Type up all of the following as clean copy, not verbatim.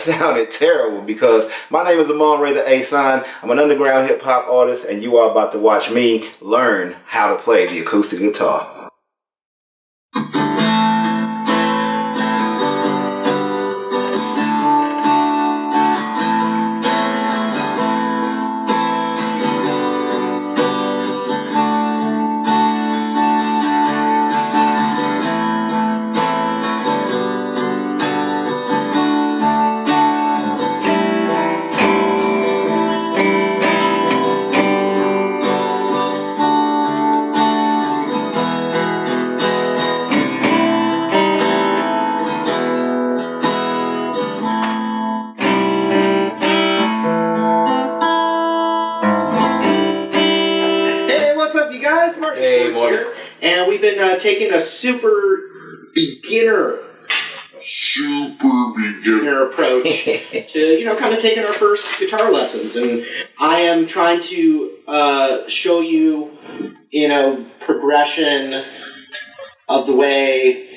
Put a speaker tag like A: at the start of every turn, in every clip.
A: sounded terrible because my name is Amon, the A sign. I'm an underground hip hop artist, and you are about to watch me learn how to play the acoustic guitar.
B: Here, and we've been taking a super beginner approach to, kind of taking our first guitar lessons. And I am trying to show you, progression of the way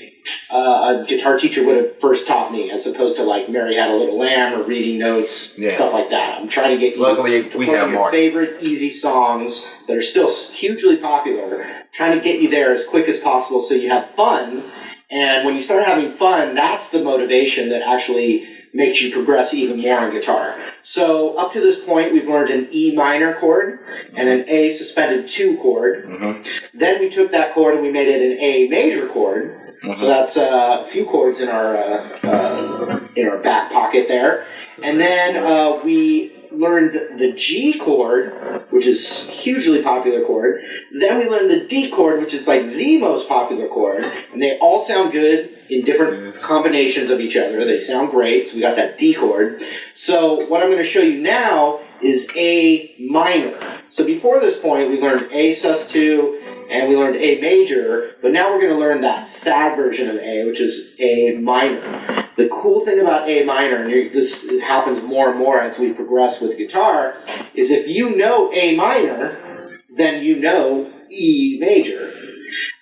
B: a guitar teacher would have first taught me, as opposed to like Mary Had a Little Lamb or reading notes, stuff like that. I'm trying to get you to play your favorite easy songs that are still hugely popular, trying to get you there as quick as possible so you have fun. And when you start having fun, that's the motivation that actually makes you progress even more on guitar. So up to this point, we've learned an E minor chord and an A suspended 2 chord. Mm-hmm. Then we took that chord and we made it an A major chord. Mm-hmm. So that's a few chords in our back pocket there. And then we learned the G chord, which is a hugely popular chord. Then we learned the D chord, which is like the most popular chord. And they all sound good in different combinations of each other. They sound great. So we got that D chord. So what I'm going to show you now is A minor. So before this point, we learned A sus2 and we learned A major, but now we're going to learn that sad version of A, which is A minor. The cool thing about A minor, and this happens more and more as we progress with guitar, is if you know A minor, then you know E major.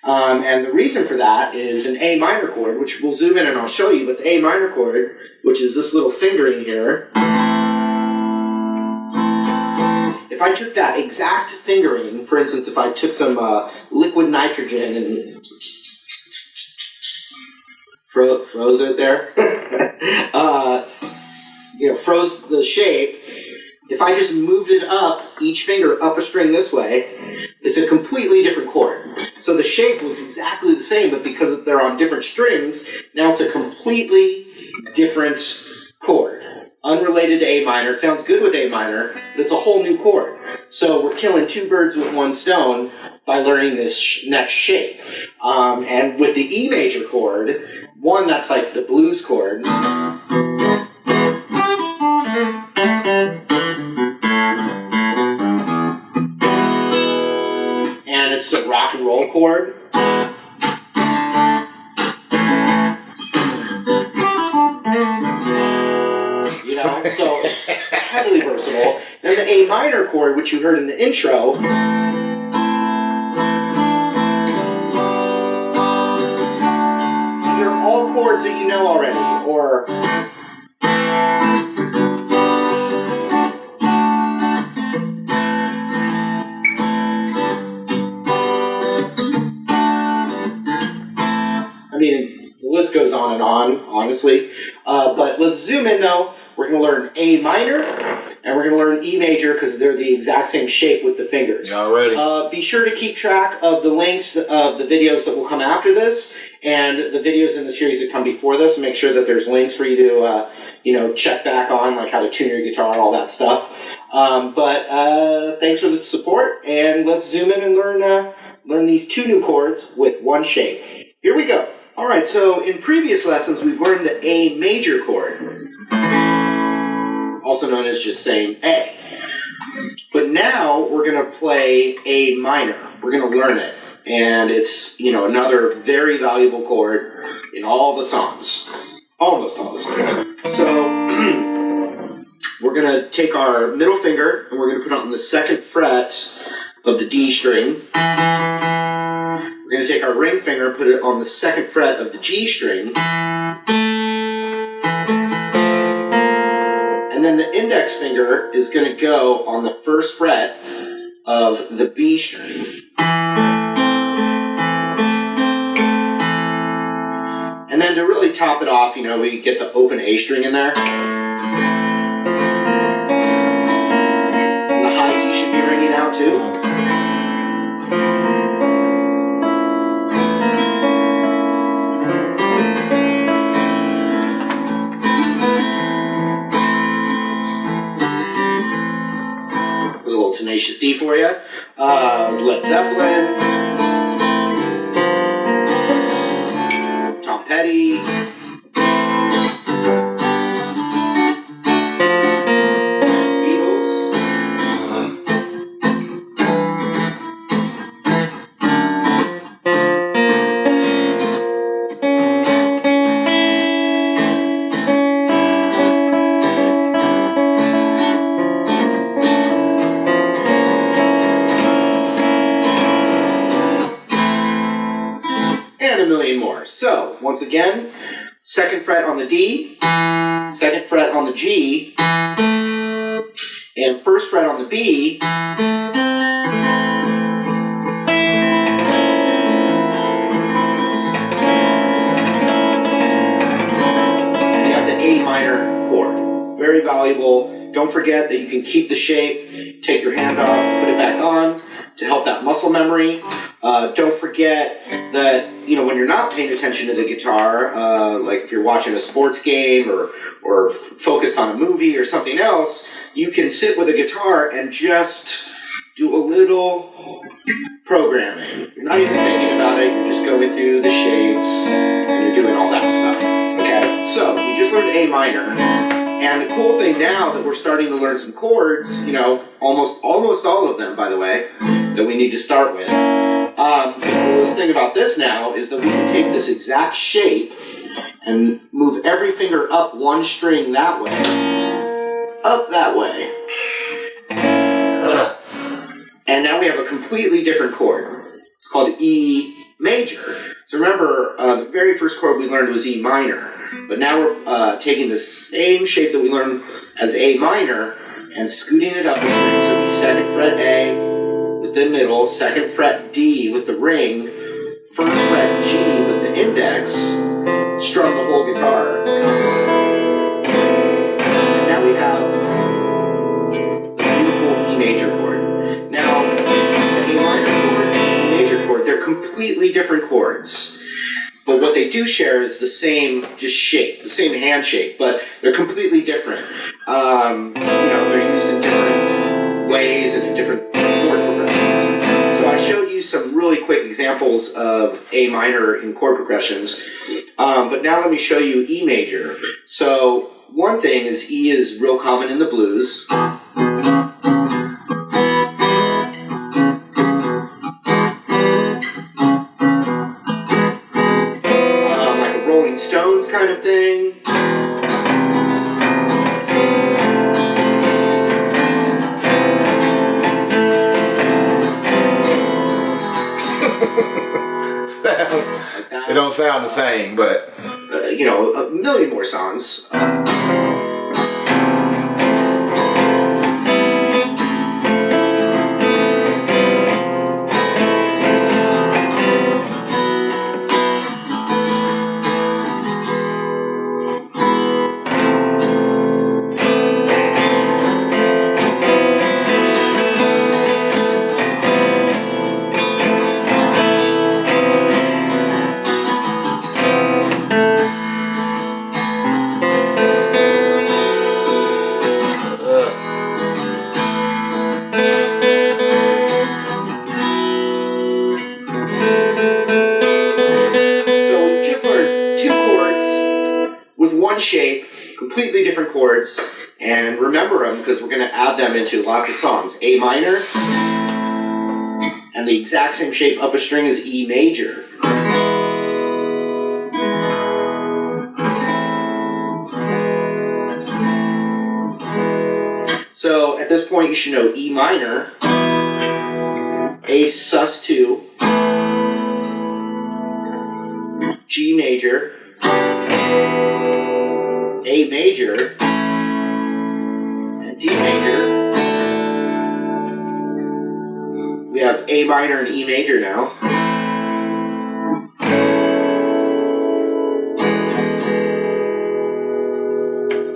B: And the reason for that is an A minor chord, which we'll zoom in and I'll show you, but the A minor chord, which is this little fingering here, if I took that exact fingering, for instance, if I took some liquid nitrogen and froze it there, froze the shape, if I just moved it up, each finger up a string this way, it's a completely different chord. So the shape looks exactly the same, but because they're on different strings, now it's a completely different chord. Unrelated to A minor. It sounds good with A minor, but it's a whole new chord. So we're killing two birds with one stone by learning this next shape. And with the E major chord, one that's like the blues chord, and it's a rock and roll chord. So it's heavily versatile. Then the A minor chord, which you heard in the intro, these are all chords that you know already, or the list goes on and on, honestly. But let's zoom in, though. We're going to learn A minor, and we're going to learn E major, because they're the exact same shape with the fingers.
A: Already.
B: Be sure to keep track of the links of the videos that will come after this, and the videos in the series that come before this, and make sure that there's links for you to, check back on, like how to tune your guitar, all that stuff. But thanks for the support, and let's zoom in and learn these two new chords with one shape. Here we go. All right, so in previous lessons, we've learned the A major chord, also known as just saying A. But now we're going to play A minor. We're going to learn it. And it's, another very valuable chord in all the songs. Almost all the songs. So we're going to take our middle finger and we're going to put it on the second fret of the D string. We're going to take our ring finger and put it on the second fret of the G string. then the index finger is going to go on the first fret of the B string. And then to really top it off, we get the open A string in there. And the high E should be ringing out too. There's a little Tenacious D for you. Led Zeppelin. Petty, Beatles, and a million more. So, once again, second fret on the D, second fret on the G, and first fret on the B, and you have the A minor chord. Very valuable. Don't forget that you can keep the shape, take your hand off, put it back on to help that muscle memory. Don't forget that, when you're not paying attention to the guitar, like if you're watching a sports game or focused on a movie or something else, you can sit with a guitar and just do a little programming. You're not even thinking about it, you're just going through the shapes and you're doing all that stuff. Okay? So, we just learned A minor. And the cool thing now that we're starting to learn some chords, almost all of them, by the way, that we need to start with. The coolest thing about this now is that we can take this exact shape and move every finger up one string that way, up that way. And now we have a completely different chord. It's called E major. So remember, the very first chord we learned was E minor, but now we're taking the same shape that we learned as A minor and scooting it up a string. So it'll be second fret A with the middle, second fret D with the ring, first fret G with the index, strum the whole guitar. And now we have the beautiful E major chord. Now, the A minor chord and the E major chord, they're completely different chords. But what they do share is the same just shape, the same hand shape, but they're completely different. They're used in different ways and in different chord progressions. So I showed you some really quick examples of A minor in chord progressions. But now let me show you E major. So one thing is E is real common in the blues. Stones kind of thing.
A: It don't sound the same, but
B: a million more songs. Shape, completely different chords, and remember them because we're going to add them into lots of songs. A minor, and the exact same shape up a string as E major. So at this point you should know E minor, A sus2, G major, A major, D major. We have A minor and E major now.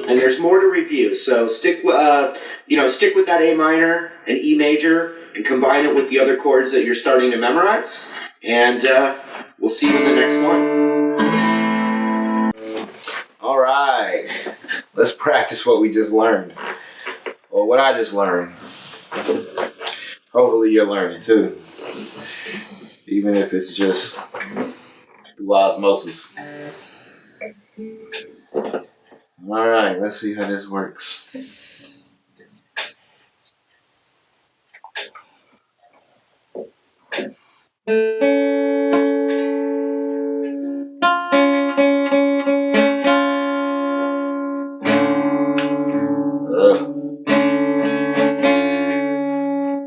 B: And there's more to review, so stick with that A minor and E major and combine it with the other chords that you're starting to memorize. And we'll see you in the next one.
A: All right, let's practice what we just learned, or what I just learned. Hopefully you're learning too, even if it's just through osmosis. All right, let's see how this works.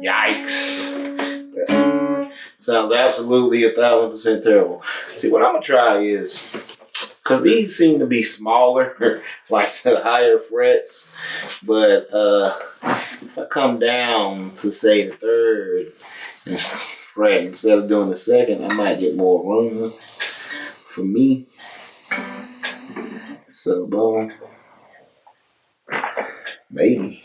A: Yikes. That sounds absolutely 1,000% terrible. See, what I'm going to try is, because these seem to be smaller, like the higher frets, but if I come down to, say, the third fret instead of doing the second, I might get more room for me. So, boom. Maybe.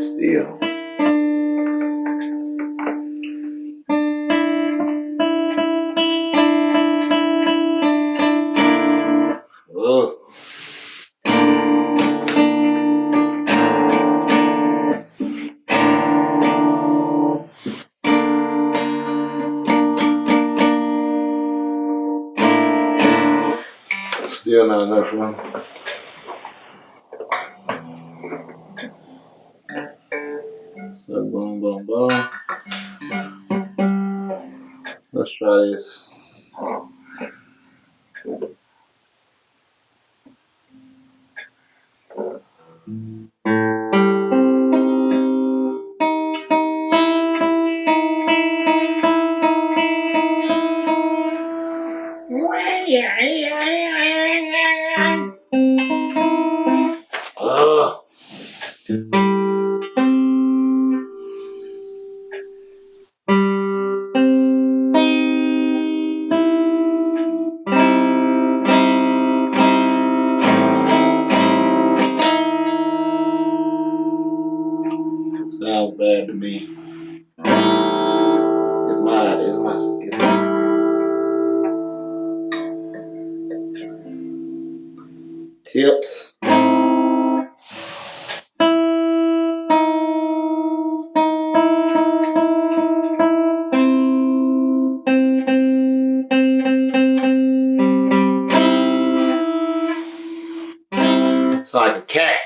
A: Still. Ugh. Still not enough room. So boom, boom, boom. Let's try this. Sounds bad to me. It's my tips. It's like a cat.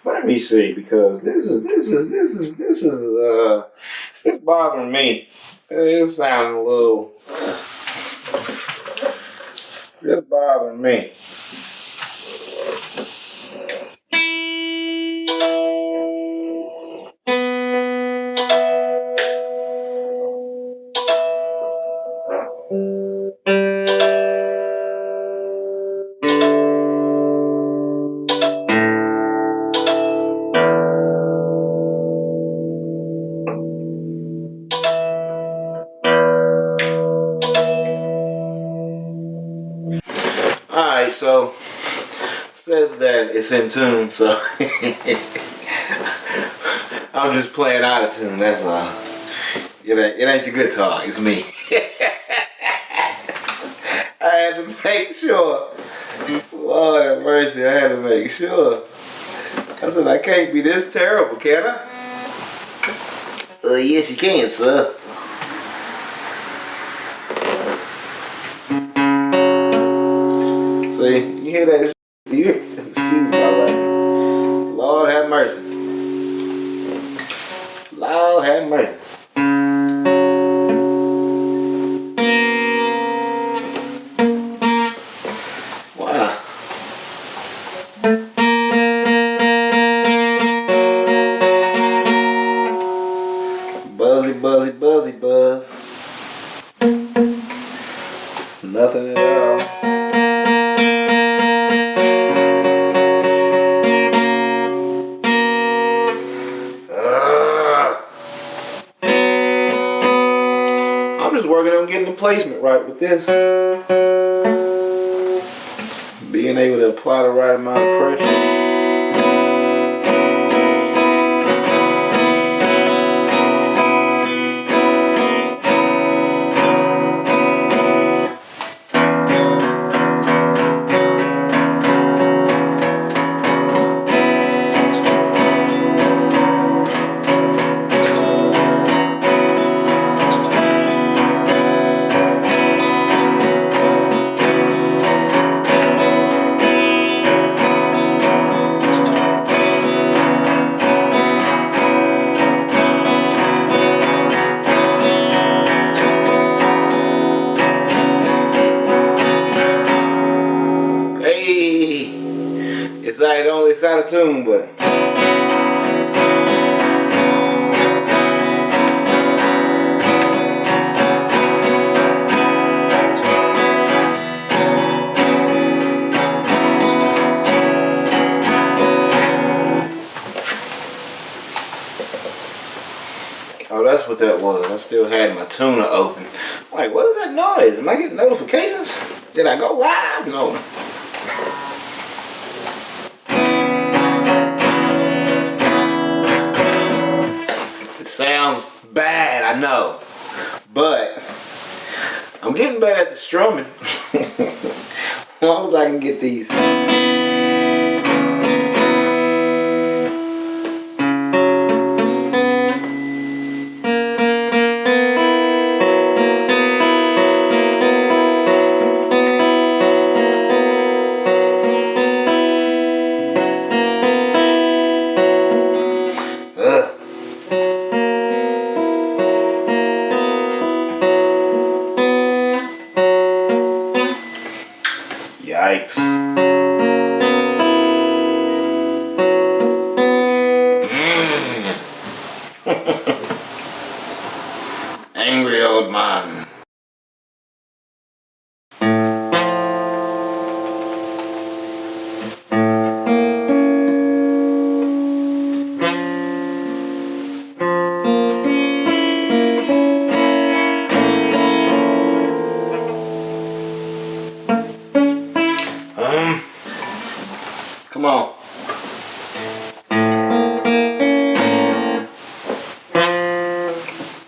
A: Let me see, because this is bothering me. It's sounding a little. It's bothering me. Alright, so it says that it's in tune, so I'm just playing out of tune, that's all. It ain't the guitar, it's me. I had to make sure. Lord have mercy, I had to make sure. I said, I can't be this terrible, can I? Yes, you can, sir. See, you hear that? Excuse my language. Lord have mercy. Lord have mercy. Wow. Buzzy, buzzy, Nothing at all. I'm just working on getting the placement right with this. Being able to apply the right amount of pressure. It's out of tune, but oh, that's what that was. I still had my tuner open. I'm like, what is that noise? Am I getting notifications? Did I go live? No. Sounds bad, I know, but I'm getting better at the strumming. As long as I can get these. Yikes. Angry old man. Come on.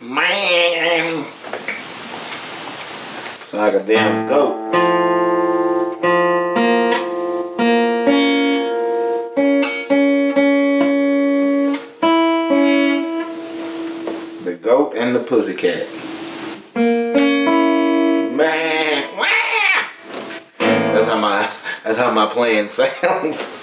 A: Man. It's like a damn goat. The goat and the pussycat. Man. That's how my playing sounds.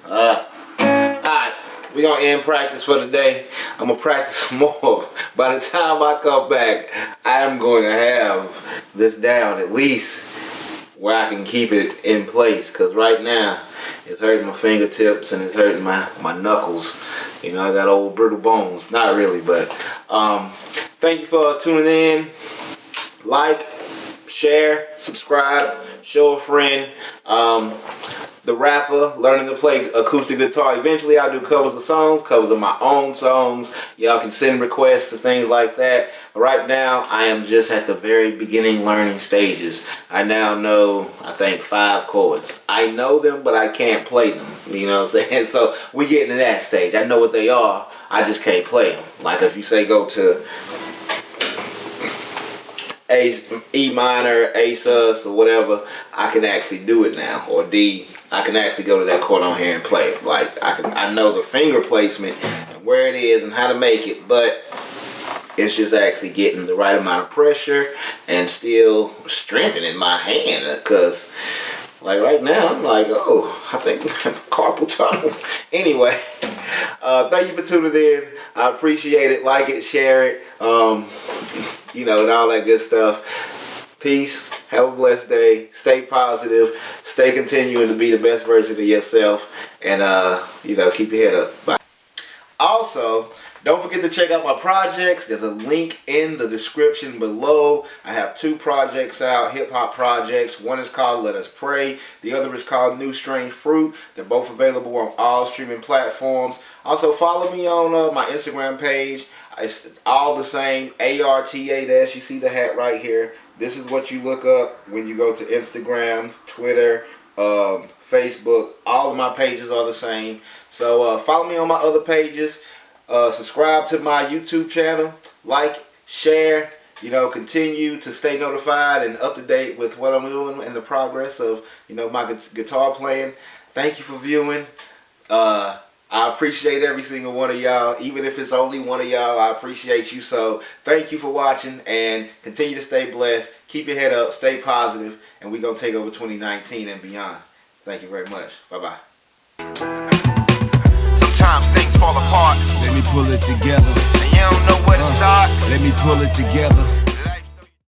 A: Alright, we're gonna end practice for today. I'm gonna practice more. By the time I come back, I am going to have this down at least where I can keep it in place. Cause right now it's hurting my fingertips and it's hurting my knuckles. You know, I got old brittle bones. Not really, but thank you for tuning in. Like, share, subscribe, show a friend. The rapper, learning to play acoustic guitar. Eventually I'll do covers of songs, covers of my own songs. Y'all can send requests to things like that. But right now, I am just at the very beginning learning stages. I now know, I think, 5 chords. I know them, but I can't play them. You know what I'm saying? So we getting to that stage. I know what they are, I just can't play them. Like if you say go to E minor, A sus, or whatever, I can actually do it now. Or D, I can actually go to that chord on here and play it. Like I know the finger placement and where it is and how to make it, but it's just actually getting the right amount of pressure and still strengthening my hand. Cause like right now, I'm like, oh, I think I'm carpal tunnel. Anyway, thank you for tuning in. I appreciate it. Like it, share it. You know, and all that good stuff. Peace. Have a blessed day. Stay positive. Stay continuing to be the best version of yourself. And, you know, keep your head up. Bye. Also, don't forget to check out my projects. There's a link in the description below. I have 2 projects out, hip-hop projects. One is called Let Us Pray. The other is called New Strange Fruit. They're both available on all streaming platforms. Also, follow me on my Instagram page. It's all the same, ARTA-. You see the hat right here. This is what you look up when you go to Instagram, Twitter, Facebook. All of my pages are the same. So follow me on my other pages. Subscribe to my YouTube channel. Like, share. You know, continue to stay notified and up to date with what I'm doing and the progress of, you know, my guitar playing. Thank you for viewing. I appreciate every single one of y'all. Even if it's only one of y'all, I appreciate you. So thank you for watching and continue to stay blessed. Keep your head up, stay positive, and we're going to take over 2019 and beyond. Thank you very much. Bye-bye.
C: Sometimes things fall apart.
D: Let me pull it together.
C: And you don't know where to start.
D: Let me pull it together.